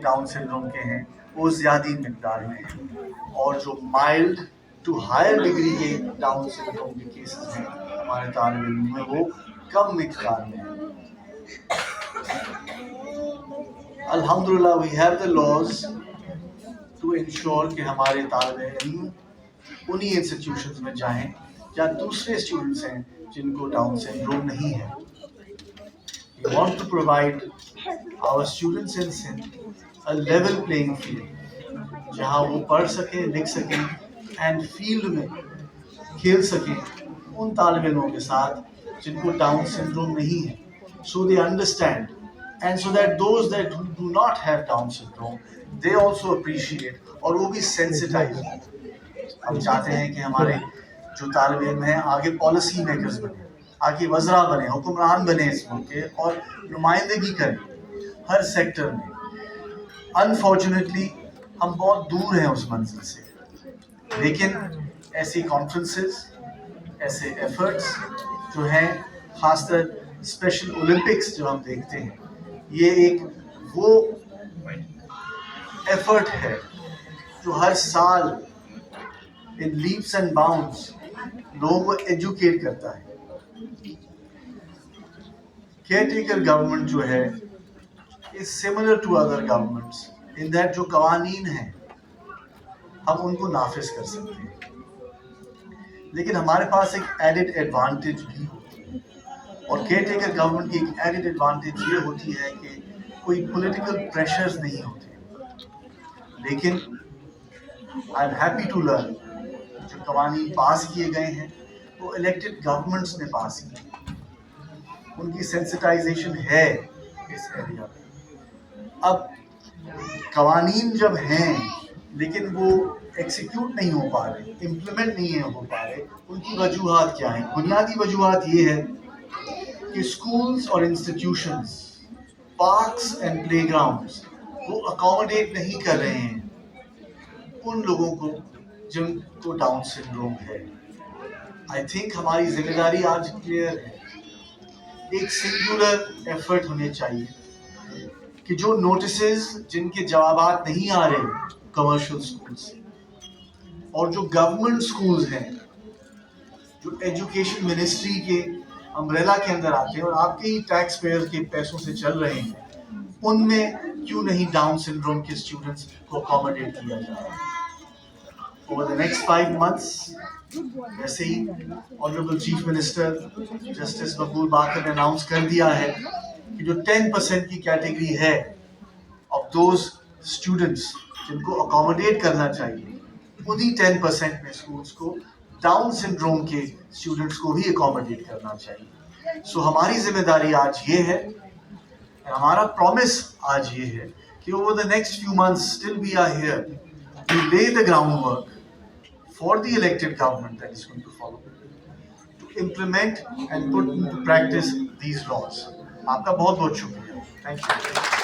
Down syndrome کے ہیں وہ زیادہ مقدار میں ہیں، اور جو مائلڈ ٹو ہائر ڈگری کے ڈاؤن سنڈروم کے کیسز ہیں ہمارے طالب علموں میں وہ کم مقدار میں ہیں۔ الحمدللہ we have the laws to ensure کہ ہمارے طالب علم انہی انسٹیٹیوشنز میں جائیں یا دوسرے اسٹوڈنٹس ہیں جن کو ڈاؤن سنڈروم نہیں ہے۔ We want to provide our students in Sindh a level playing field جہاں وہ پڑھ سکیں، لکھ سکیں اینڈ فیلڈ میں کھیل سکیں ان طالب علموں کے ساتھ جن کو ڈاؤن سنڈروم نہیں ہے، so they understand and so that those that do not have down syndrome they also appreciate اور وہ بھی sensitize۔ ہم چاہتے ہیں کہ ہمارے جو طالب علم ہیں آگے پالیسی میکرز بنے، آگے وزراء بنے، حکمران بنے اس ملک کے اور نمائندگی کریں ہر سیکٹر میں۔ انفارچونیٹلی ہم بہت دور ہیں اس منزل سے، لیکن ایسی کانفرنسز، ایسے ایفرٹس جو ہیں، خاص کر اسپیشل اولمپکس جو ہم دیکھتے ہیں، یہ ایک وہ ایفرٹ ہے جو ہر سال ان لیپس اینڈ باؤنڈس لوگوں کو ایجوکیٹ کرتا ہے۔ کیئر ٹیکر گورنمنٹ جو ہے is similar to other governments in that جو قوانین ہیں ہم ان کو نافذ کر سکتے ہیں، لیکن ہمارے پاس ایک ایڈڈ ایڈوانٹیج بھی ہوتی ہے، اور کیئر ٹیکر گورنمنٹ کی ایک ایڈڈ ایڈوانٹیج یہ ہوتی ہے کہ کوئی پولیٹیکل پریشرز نہیں ہوتے، لیکن I am happy to learn جو قوانین پاس کیے گئے ہیں وہ الیکٹڈ گورنمنٹس نے پاس کیے، ان کی سینسٹائزیشن ہے اس ایریا میں۔ اب قوانین جب ہیں لیکن وہ ایکسیکیوٹ نہیں ہو پا رہے، امپلیمنٹ نہیں ہو پا رہے، ان کی وجوہات کیا ہیں؟ بنیادی وجوہات یہ ہے کہ اسکولس اور institutions, parks and play grounds وہ اکاموڈیٹ نہیں کر رہے ہیں ان لوگوں کو جن کو ڈاؤن سنڈروم ہے۔ آئی تھنک ہماری ذمہ داری آج کلیئر ہے، ایک سنگولر ایفرٹ ہونے چاہیے کہ جو نوٹسز جن کے جوابات نہیں آ رہے کمرشل اسکول سے، اور جو گورنمنٹ اسکولز ہیں جو ایجوکیشن منسٹری کے امبریلا کے اندر آتے ہیں اور آپ کے ہی ٹیکس پیئر کے پیسوں سے چل رہے ہیں، ان میں کیوں نہیں ڈاؤن سنڈروم کے اسٹوڈنٹس کو اکاموڈیٹ کیا جائے۔ اوور دا نیکسٹ 5 months ویسے ہی آنریبل چیف منسٹر جسٹس مقبول باقر نے اناؤنس کر دیا ہے کہ جو 10% کی کیٹیگری ہے آف دوز اسٹوڈنٹس جن کو اکاموڈیٹ کرنا چاہیے، انہی 10% میں اسکولس کو ڈاؤن سنڈروم کے اسٹوڈنٹس کو بھی اکاموڈیٹ کرنا چاہیے۔ سو ہماری ذمہ داری آج یہ ہے، ہمارا پرومس آج یہ ہے کہ over the next few months still we are here to lay the ground work for the elected government that is going to follow to implement and put into practice these laws۔ آپ کا بہت بہت شکریہ، thank you.